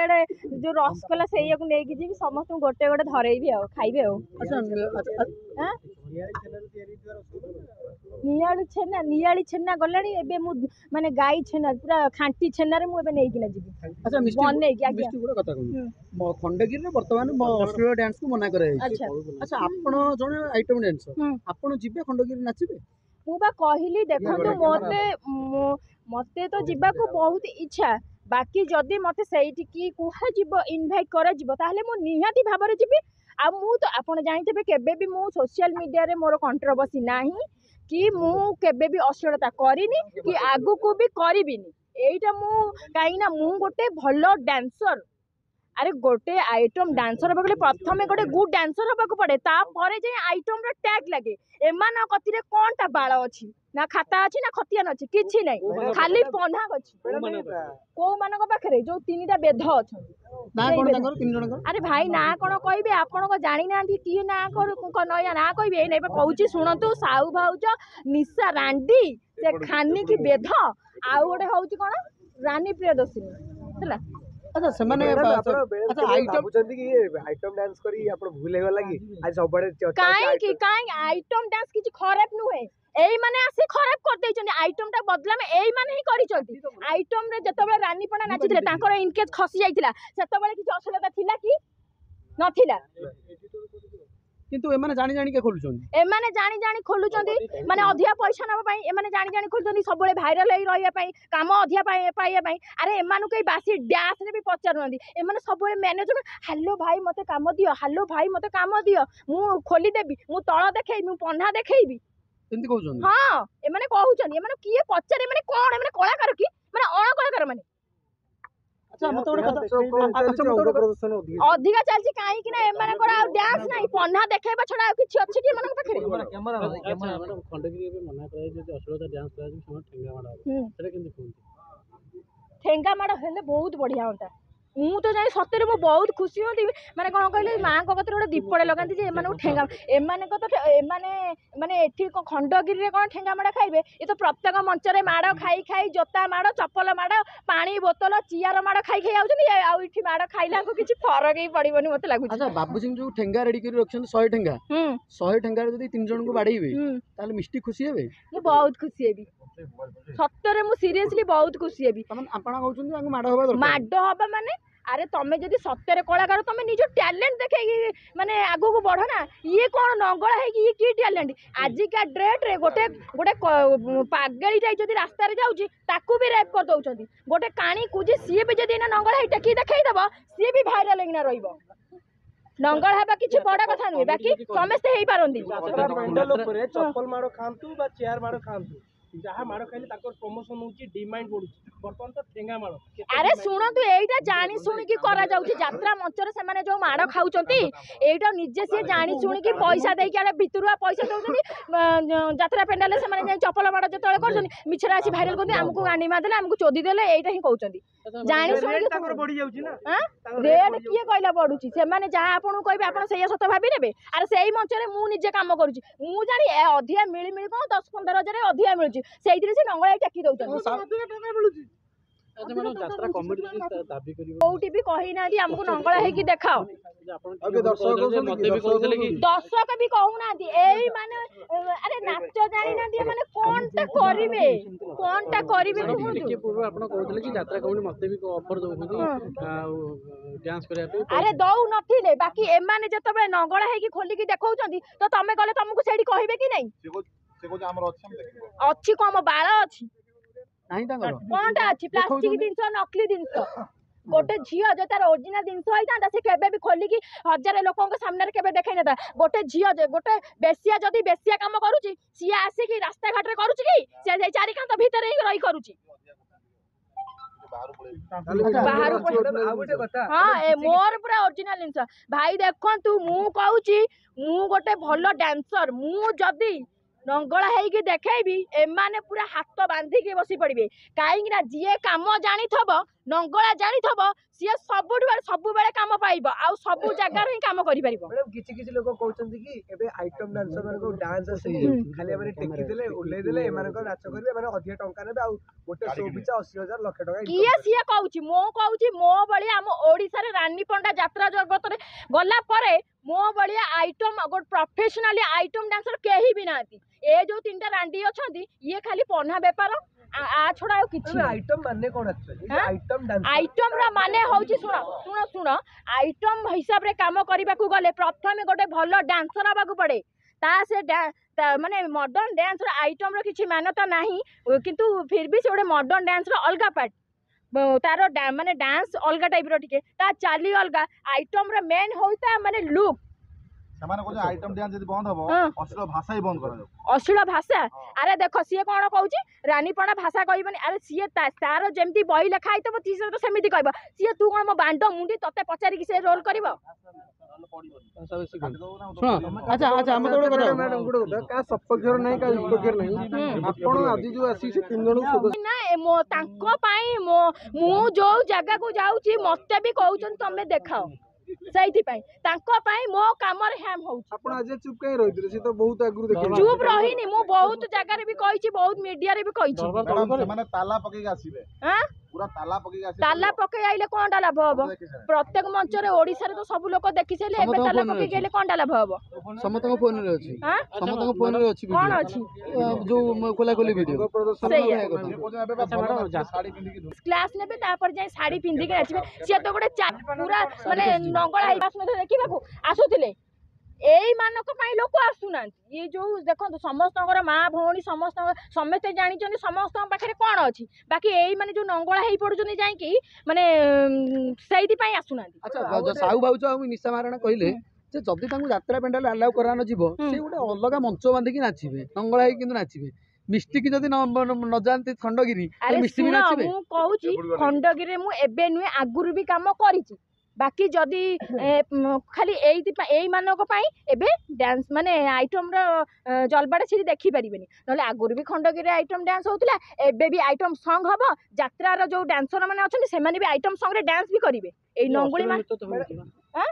Plate जो रसगोला से नहीं जी समस्त गोटे गोटे धरेबी आ खाइबे नियाली छेना गला माने गाई छेना पूरा खांटी छेना रे मुझे नहीं जी खंडगिरी बर्तमान अश्लील डांस को मना कर अच्छा आपण जने आइटम डांसर आपण जिबे खंडगिरी नाचिबे मु बा कहली देखो मते मते तो जीवा को बहुत इच्छा बाकी जदि मते सेठी की कुहा जीव इनवाइट करा जीव ताहले मु निहाती भाबरे जीबी आ मु तो आपण जानिथिबे केबे भी मु सोशल मीडिया रे मोर कंट्रोवर्सी नाही कि मु केबे भी अश्लीलता करिनी कि आगु को भी करिबिनी एटा मु काईना मु गोटे भलो डांसर अरे गोटे आइटम डांसर हबा गले प्रथमे गोटे गुड डांसर हबा को पड़े ता परे जे आइटम रो टैग लागे एमान कतिरे कोनटा बाळ अछि ना खाता अछि ना खतियान अछि किछि नै खाली पन्हा अछि को मानको पाखरे जो तीनटा बेध अछि ना कोन तांगर तीन जण अरे भाई ना कोन कहबे आपण को जानि नांती की ना कर नया ना कहबे ए नै कहूची सुनतु साउ भाउज निशा रांडी से खानी की बेध आ गोटे होउची कोन रानी प्रियदर्शिनी हला अच्छा सेमाने अच्छा आइटम चंदी की आइटम डांस करी आपण भूले गला की आज सब बड़े काई आइटम डांस किछि खराब नुहे एई माने आसी खराब कर दै छथि आइटम टा बदला में एई माने ही करि चलती आइटम रे जतबे रानी पणा नाचिथिले तांकर इनकेज खसी जाइतिला सेतबे किछि असलता थिला कि नथिला किंतु एमाने जानि जानि के खोलुछन एमाने जानि जानि खोलुछन माने अधिया पैसा नबा पई एमाने जानि जानि खोलुछन सबले भाइरल हेई रहिया पई काम अधिया पाइया पई अरे एमानु के बासी डांस रे भी पचार नंदी एमाने सबले मैनेजर हेलो भाई मते काम दियो हेलो भाई मते काम दियो मु खोली देबी मु तळ देखै मु पन्हा देखैबी एंती कहउछन हां एमाने कहउछन एमाने किए पचारे एमाने कोन एमाने कलाकार की माने अण कलाकार माने अच्छा मत ओडे प्रदर्शन अधिका चलछि काहे कि ना एमाने कोरा डांस नाही पन्हा देखेबा छडा किछि अछि कि मनन पाखरे कैमरा मैडम खंडगिरी पे मना करे जे अश्लीलता डांस करे जे ठेंगा माडा सेटा केंति कोन ठेंगा माडा हेले बहुत बढ़िया होता मु तो जाई सत्य मु बहुत खुशी होती माने कोन कहले मां को कतरे गोटे दीपड़े लगांती जे एमाने ठेंगा एमाने को तो एमाने माने एठी को खंडगिरी रे कोन ठेंगा माडा खाइबे ए तो प्रत्येक मंच रे माडा खाई खाई जोता माडा चप्पल माडा पानी बोतल चियार माडा खाई खाई आउछन आ इठी माडा खाइला को किछि फरक ही पड़िबोनी मते लागु अच्छा बाबू सिंह जो ठेंगा रेडी करी रखछन 100 ठेंगा 100 ठेंगा रे जदी तीन जन को बाडीबे ताले मिष्टी खुशी हेबे मु बहुत खुशी हेबी सत्य रे मु सीरियसली बहुत खुशी हेबी आपण कहउछन जे माडो होबा दरकार माडो होबा माने अरे तमें जदि सत्य कलाकार तुम निज टैलेंट देखे माने आगो को बढ़ ना ये कौन नंगला है कि ये की टैलेंट आजिका डेट रे गोटे गोटे पागेली टाइप जदि रास्ता रे जाउची ताकू भी रेप कर दउचंती गोटे काणी कुजी सी भी जदि ना नंगला है टकी देखाई दबो सी भी वायरल लेना रहिबो नंगल हेबा किछि बड़ा कथा नुहे बाकी समस्त हेई पारंदी मंडल ऊपर चप्पल मारो खांतु बा चेयर मारो खांतु जहाँ माड़ खाइले ताकर प्रमोशन होची डिमांड बढ़ुची बर्तमान तो ठेंगा माड़ अरे शुणु एटा जानी शुणी करा जाउची यात्रा मंच रे से माने जो माड़ खाउचंती एटा निजे से जानी शुणी की पैसा देई के भितरुआ पैसा दउचंती यात्रा पेंडाल से माने चप्पल माड़ जतळे करचंती मिछरा आसी वायरल करदे हमकु गांडी मारदेले हमकु चोदी देले एटा ही कहउचंती जानी शुणी ताकर बढ़ी जाउची ना रेट किए कहला बढ़ुची से माने जहाँ आपन कहबे आपन सेया सत भाबी नेबे अरे सेही मंच रे मु निजे काम करूची मु जानी अधिया मिली मिली कोन 10-15 हजार अधिया मिलुची सेइथिरे से नंगळा टेकी दउचंती अच्छा मैडम यात्रा कमिटी दाबी करिवो कोउटी भी कहि नादी हमकु नंगळा है कि देखाओ अबे दर्शक भी कहू नादी एई माने अरे नाच जानि नादी माने कोनटा करिवे के पूर्व आपण कहउतले कि यात्रा कमिटी मते भी ऑफर दउछथि डांस करिया पे अरे दउ नथिले बाकी एमाने जतबे नंगळा है कि खोली कि देखाउचंती तो तमे गले तुमको सेडी कहिबे कि नै से को हमर अछि हम देखिबो अछि कोम बाळ अछि नाही तांगर कोनटा अछि प्लास्टिक जिंस नकली जिंस गोटे झियो जो तार ओरिजिनल जिंस होइता से केबे भी खोली कि हजार लोकों के सामने केबे देखाइ नता गोटे झियो गोटे बेसिया जदी बेसिया काम करूची सिया आसी कि रास्ता घाट रे करूची कि से जाई चारि कांत भीतर ही रही करूची हाँ मोर पूरा ओरिजिनल जिंस भाई देखंतु मु कहूची मु गोटे भलो डांसर मु जदी नंगला है देखी एमाने पूरा हाथ बांधिकी बसी पड़े कहीं जी कम जानी नंगला जानी सी सब कम पाइब आ सब जगार ही कम कर किछि लोक कहउछन्ती कि एबे आइटम डांसर मानको डांस आसे खाली माने टेकी देले उल्लै देले मानको नाच करबे माने अधिक टंका नेबे आ गोटे शो पिछा 80,000 लाख टंका किए सी कहउची मो कहउची मो बळी हम ରାନୀ ପଣ୍ଡା ଯାତ୍ରା ଜଗତରେ ଗଲା ପରେ ମୋ ଭଳିଆ ଆଇଟମ୍ ଗୋଟେ ପ୍ରୋଫେସନାଲି ଆଇଟମ୍ ଡ୍ୟାନ୍ସର କେହି ବି ନାହାନ୍ତି। ଏ ଯୋଉ 3ଟା ରାଣ୍ଡି ଅଛନ୍ତି ଇଏ ଖାଲି ପହ୍ନା ବେପାର आ छोड़ा ଆଉ କିଛି आइटम माने कोन एक्चुअली आइटम डांस आइटम रा माने होची सुनो सुनो सुनो आइटम हिसाब रे काम करबा को गले प्रथम गोटे भलो डांसर हबा को पड़े ता से माने मॉडर्न डांस रा आइटम रो किछि मान्यता नाही किंतु फिर भी से गोटे मॉडर्न डांस रो अलगा पार्ट तार माने डांस अलगा टाइप रो टिके ता चाली अलगा आइटम रा मेन होता माने लुक ସେମାନେ କହୁଛନ୍ତି ଆଇଟମ ଡ୍ୟାନ୍ସ ଯଦି ବନ୍ଦ ହବ ଅଶ୍ଳୀଳ ଭାଷା ହିଁ ବନ୍ଦ କରାଯାଉ। ଅଶ୍ଳୀଳ ଭାଷା ଆରେ ଦେଖ ସିଏ କଣ କହୁଛି ରାନୀପଣା ଭାଷା କହିବନି ଆରେ ସିଏ ତାର ଯେମିତି ବହି ଲେଖା ହେଇଥିବ ସିଏ ତ ସେମିତି କହିବ ସିଏ ତୁ କଣ ମୋ ବାଣ୍ଡ ମୁଣ୍ଡି ତତେ ପଚାରିକି ସେ ରୋଲ କରିବ। ଆଚ୍ଛା ଆଚ୍ଛା ଆମେ ତ ଗୋଟେ କଥା କା ସପକ୍ଷର ନାହିଁ କା ବିପକ୍ଷର ନାହିଁ ଆପଣ ଆଜି ଯୋଉ ଆସି ସେ 3 ଜଣକୁ ନା ମୋ ତାଙ୍କ ପାଇଁ ମୁଁ ଯୋଉ ଜାଗାକୁ ଯାଉଛି ମତେ ବି କହୁଛନ୍ତି ତମେ ଦେଖାଅ ସେଇଥିପାଇଁ ତାଙ୍କ ପାଇଁ ମୋ କାମରେ ହ୍ୟାମ୍ ହଉଛି। ଆପଣ ଆଜି ଚୁପ୍ କାଇଁ ରହିଥିଲେ ସେ ତ ବହୁତ ଆଗରୁ ଦେଖିଲେ ଚୁପ୍ ରହିନି ମୁଁ ବହୁତ ଜାଗାରେ ବି କହିଛି ବହୁତ ମିଡିଆରେ ବି କହିଛି ସେମାନେ ତାଲା ପକେଇକି ଆସିବେ ପୁରା ତାଲା ପକେଇକି ଆସିବେ ତାଲା ପକେଇ ଆଇଲେ କଣଟା ଲାଭ ହବ ପ୍ରତ୍ୟେକ ମଞ୍ଚରେ ଓଡିଶାରେ ତ ସବୁ ଲୋକ ଦେଖି ସାରିଲେ ଏବେ ତାଲା ପକେଇକି ଆଇଲେ କଣଟା ଲାଭ ହବ ସମସ୍ତଙ୍କ ଫୋନରେ ଅଛି ସମସ୍ତଙ୍କ ଫୋନରେ ଅଛି କଣ ଅଛି ଯୋଉ ଖୋଲାଖୋଲି ଭିଡିଓ କ୍ଲାସ ନେବେ ତାପରେ ଯାଇ ଶାଢୀ ପିନ୍ଧିକି ନାଚିବେ ସିଏ ତ ଗୋଟେ ପୁରା ମାନେ ନଙ୍ଗଳା ଦେଖିବାକୁ ଆସୁଥିଲେ ଏଇ ମାନଙ୍କ ପାଇଁ ଲୋକ ଆସୁନାହାନ୍ତି ये जो देखो समस्त माँ भौणी समस्ते जानी समस्त पाखे कौन अच्छी बाकी यही माने जो नंगला हो पड़ुन जाकि माने से आसुना। अच्छा साहू भाउज आ निशा महाराणा कहले जदि यात्रा पेंडाल अलाउ करा नजिबो से गोटे अलग मंच बांधिकी नाचिबे नंगला होई किंतु नाचिबे मिस्टिक जदि न जानते खंडगिरी मिस्टी भी नाचिबे मु कहूची खंडगिरी मु एबे नुए आगुरु भी काम करिची बाकी जदि खाली एई मानक पई एबे डांस माने आइटम रो जलबाडा छी देखि परिबेनी नले आगुरु भी खंडगिरी आइटम डांस होतिला एबे भी आइटम सॉन्ग हबो यात्रा रो जो डांसर माने अछन से माने भी आइटम सॉन्ग रे डांस भी करिवे एई नंगुली मा हां